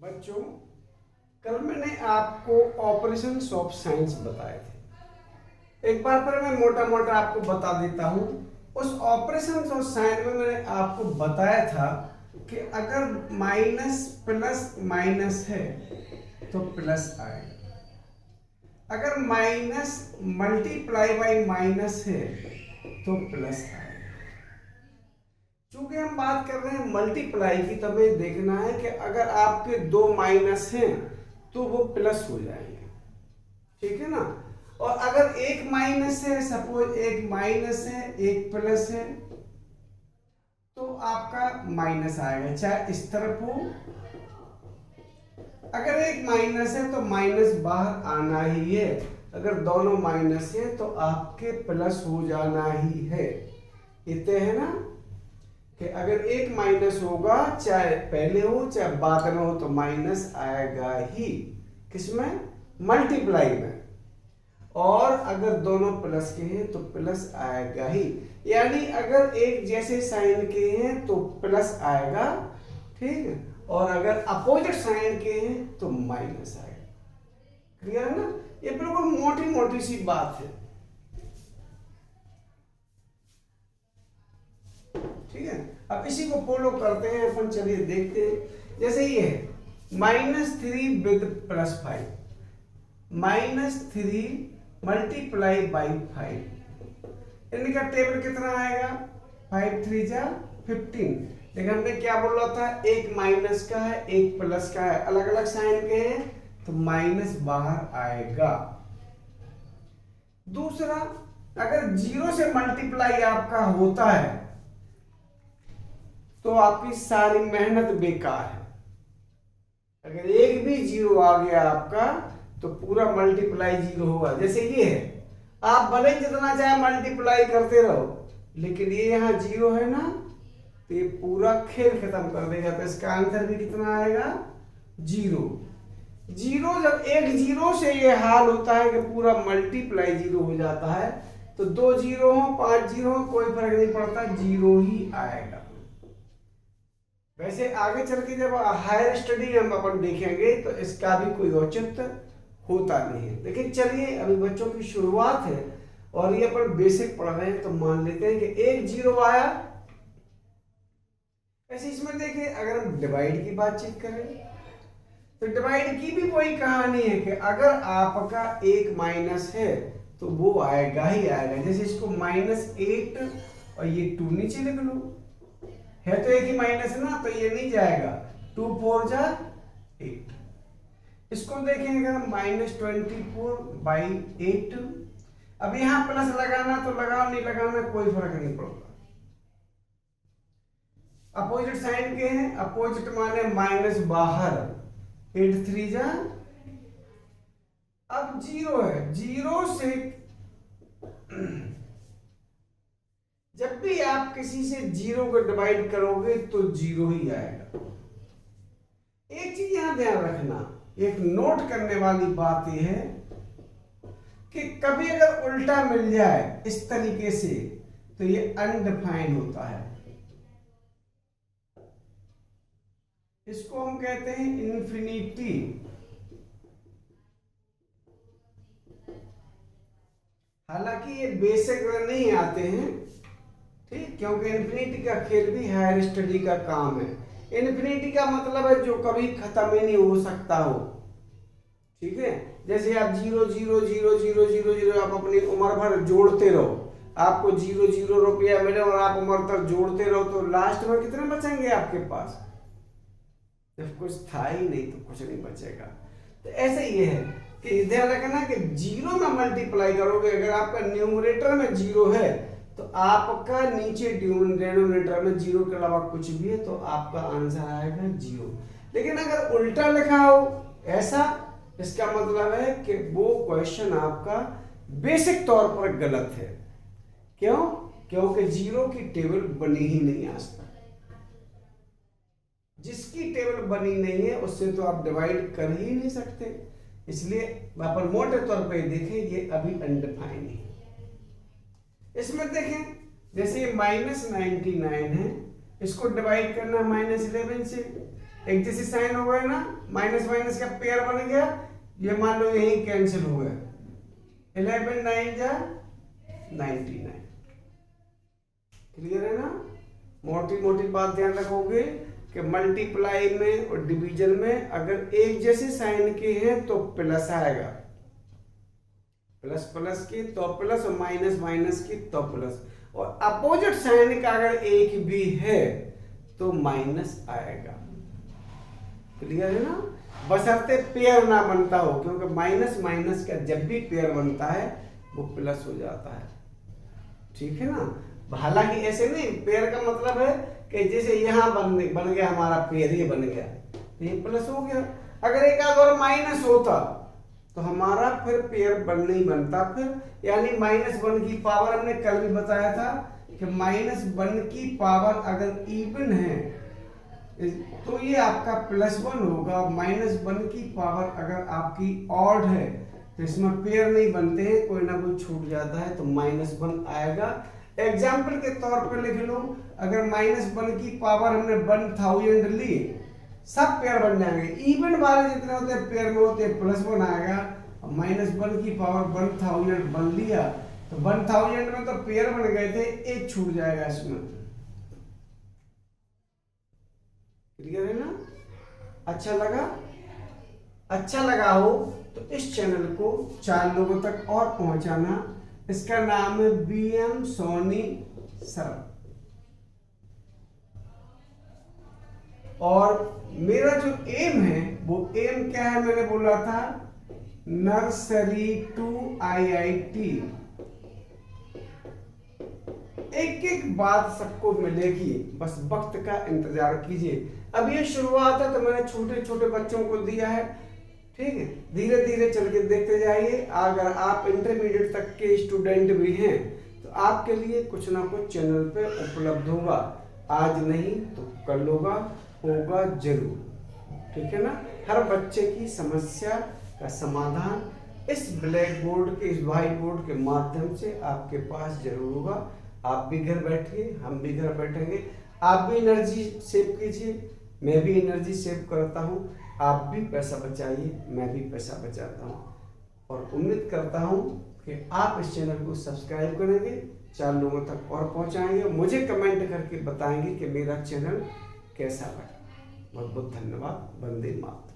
बच्चों, कल मैंने आपको ऑपरेशंस ऑफ साइंस बताए थे। एक बार फिर मैं मोटा मोटा आपको बता देता हूँ। उस ऑपरेशंस ऑफ साइंस में मैंने आपको बताया था कि अगर माइनस प्लस माइनस है तो प्लस आएगा, अगर माइनस मल्टीप्लाई बाई माइनस है तो प्लस आएगा। चूंकि हम बात कर रहे हैं मल्टीप्लाई की, तो हमें देखना है कि अगर आपके दो माइनस हैं तो वो प्लस हो जाएंगे, ठीक है ना। और अगर एक माइनस है, सपोज एक माइनस है एक प्लस है, तो आपका माइनस आएगा, चाहे इस तरफ हो। अगर एक माइनस है तो माइनस बाहर आना ही है, अगर दोनों माइनस है तो आपके प्लस हो जाना ही है। इतने है ना कि अगर एक माइनस होगा, चाहे पहले हो चाहे बाद में हो, तो माइनस आएगा ही। किसमें? मल्टीप्लाई में। और अगर दोनों प्लस के हैं तो प्लस आएगा ही, यानी अगर एक जैसे साइन के हैं तो प्लस आएगा, ठीक है, और अगर अपोजिट साइन के हैं तो माइनस आएगा। क्लियर है ना? ये बिल्कुल मोटी मोटी सी बात है, ठीक है। अब इसी को फॉलो करते हैं अपन, चलिए देखते हैं। जैसे ये है -3 विद +5, -3 मल्टीप्लाई बाई 5, इनका टेबल कितना आएगा? 5 3 जा 15। लेकिन हमने क्या बोला था, एक माइनस का है एक प्लस का है, अलग अलग साइन के हैं तो माइनस बाहर आएगा। दूसरा, अगर 0 से मल्टीप्लाई आपका होता है तो आपकी सारी मेहनत बेकार है। अगर एक भी 0 आ गया आपका तो पूरा मल्टीप्लाई 0 होगा। जैसे ये है, आप भले जितना चाहे मल्टीप्लाई करते रहो, लेकिन ये यहाँ 0 है ना, तो ये पूरा खेल खत्म कर देगा। तो इसका आंसर भी कितना आएगा? 0। 0 जब एक 0 से ये हाल होता है कि पूरा मल्टीप्लाई 0 हो जाता है, तो 2 0 हो 5 0 हो कोई फर्क नहीं पड़ता, 0 ही आएगा। वैसे आगे चल के जब हायर स्टडी हम अपन देखेंगे तो इसका भी कोई औचित्य होता नहीं है। लेकिन चलिए, अभी बच्चों की शुरुआत है और ये अपन बेसिक पढ़ रहे हैं, तो मान लेते हैं कि एक 0 आया। ऐसे इसमें देखिए, अगर हम डिवाइड की बातचीत करें तो डिवाइड की भी वही कहानी है कि अगर आपका एक माइनस है तो वो आएगा ही आएगा। जैसे इसको -8 और ये 2 नीचे लिख लो, है तो एक ही माइनस ना, तो ये नहीं जाएगा। 2 4 जा 8। इसको देखेंगे हम -24/8। अब यहां प्लस लगाना तो लगाओ, नहीं लगाना कोई फर्क नहीं पड़ता। अपोजिट साइन के हैं, अपोजिट माने माइनस बाहर, 8 3 जा। अब 0 है, 0 से जब भी आप किसी से 0 को डिवाइड करोगे तो 0 ही आएगा। एक चीज यहां ध्यान रखना, एक नोट करने वाली बात यह है कि कभी अगर उल्टा मिल जाए इस तरीके से तो ये अनडिफाइंड होता है। इसको हम कहते हैं इन्फिनिटी। हालांकि ये बेसिक में नहीं आते हैं, ठीक, क्योंकि इन्फिनिटी का खेल भी हायर स्टडी का काम है। इन्फिनिटी का मतलब है जो कभी खत्म ही नहीं हो सकता हो, ठीक है। जैसे आप 0 0 0 0 0 0 आप अपनी उम्र भर जोड़ते रहो, आपको 0 0 रुपया मिले और आप उम्र तक जोड़ते रहो, तो लास्ट में कितने बचेंगे आपके पास? जब कुछ था ही नहीं तो कुछ नहीं बचेगा। तो ऐसे ये है कि ध्यान रखना कि 0 में मल्टीप्लाई करोगे, अगर आपका न्यूमरेटर में 0 है तो आपका नीचे डिनोमिनेटर में 0 के अलावा कुछ भी है तो आपका आंसर आएगा 0। लेकिन अगर उल्टा लिखा हो ऐसा, इसका मतलब है कि वो क्वेश्चन आपका बेसिक तौर पर गलत है। क्यों? क्योंकि 0 की टेबल बनी ही नहीं आज तक। जिसकी टेबल बनी नहीं है उससे तो आप डिवाइड कर ही नहीं सकते। इसलिए अपन मोटे तौर पे देखें, ये अभी अनडिफाइंड है। इसमें देखें, जैसे ये -99 है, इसको डिवाइड करना -11 से, एक जैसे साइन हो गए ना, माइनस माइनस का पेयर बन गया, ये मान लो यही कैंसिल हो गया, 11 9 जा 99। क्लियर है ना? मोटी मोटी बात ध्यान रखोगे कि मल्टीप्लाई में और डिवीजन में अगर एक जैसे साइन के हैं तो प्लस आएगा, प्लस प्लस की तो प्लस और माइनस माइनस की तो प्लस, और अपोजिट साइन का अगर एक भी है तो माइनस आएगा। क्लियर है ना? बशर्ते पेयर ना बनता हो, क्योंकि माइनस माइनस का जब भी पेयर बनता है वो प्लस हो जाता है। ठीक है ना? हालांकि ऐसे नहीं, पेयर का मतलब है कि जैसे यहाँ बन गया हमारा पेयर, ये बन गया तो ये प्लस हो गया। अगर एक आध और माइनस होता तो हमारा फिर पेयर नहीं बनता फिर, यानी -1 की पावर, हमने कल भी बताया था कि -1 की पावर अगर इवन है तो ये आपका +1 होगा, -1 की पावर अगर आपकी ऑड है तो इसमें पेयर नहीं बनते हैं, कोई ना कोई छूट जाता है तो -1 आएगा। एग्जाम्पल के तौर पर लिख लो, अगर -1 की पावर हमने 1000 ली, सब पेयर बन जाएंगे, इवन वाले जितने होते हैं पेयर में होते हैं +1 आएगा। -1 की पावर 1000 बन लिया तो 1000 में तो पेयर बन गए थे, एक छूट जाएगा इसमें। क्लियर है ना? अच्छा लगा? अच्छा लगा हो तो इस चैनल को 4 लोगों तक और पहुंचाना। इसका नाम है BM सोनी सर, और मेरा जो एम है वो एम क्या है, मैंने बोला था नर्सरी टू IIT। एक एक बात सबको मिलेगी, बस वक्त का इंतजार कीजिए। अब ये शुरुआत है तो मैंने छोटे छोटे बच्चों को दिया है, ठीक है? धीरे धीरे चल के देखते जाइए। अगर आप इंटरमीडिएट तक के स्टूडेंट भी हैं तो आपके लिए कुछ ना कुछ चैनल पे उपलब्ध होगा, आज नहीं तो कल होगा जरूर। ठीक है ना? हर बच्चे की समस्या का समाधान इस ब्लैक बोर्ड के, इस व्हाइट बोर्ड के माध्यम से आपके पास जरूर होगा। आप भी घर बैठिए, हम भी घर बैठेंगे, आप भी एनर्जी सेव कीजिए, मैं भी एनर्जी सेव करता हूँ, आप भी पैसा बचाइए, मैं भी पैसा बचाता हूँ, और उम्मीद करता हूँ कि आप इस चैनल को सब्सक्राइब करेंगे, 4 लोगों तक और पहुँचाएंगे, मुझे कमेंट करके बताएंगे कि मेरा चैनल कैसा लगा। बहुत बहुत धन्यवाद। वंदे मातरम।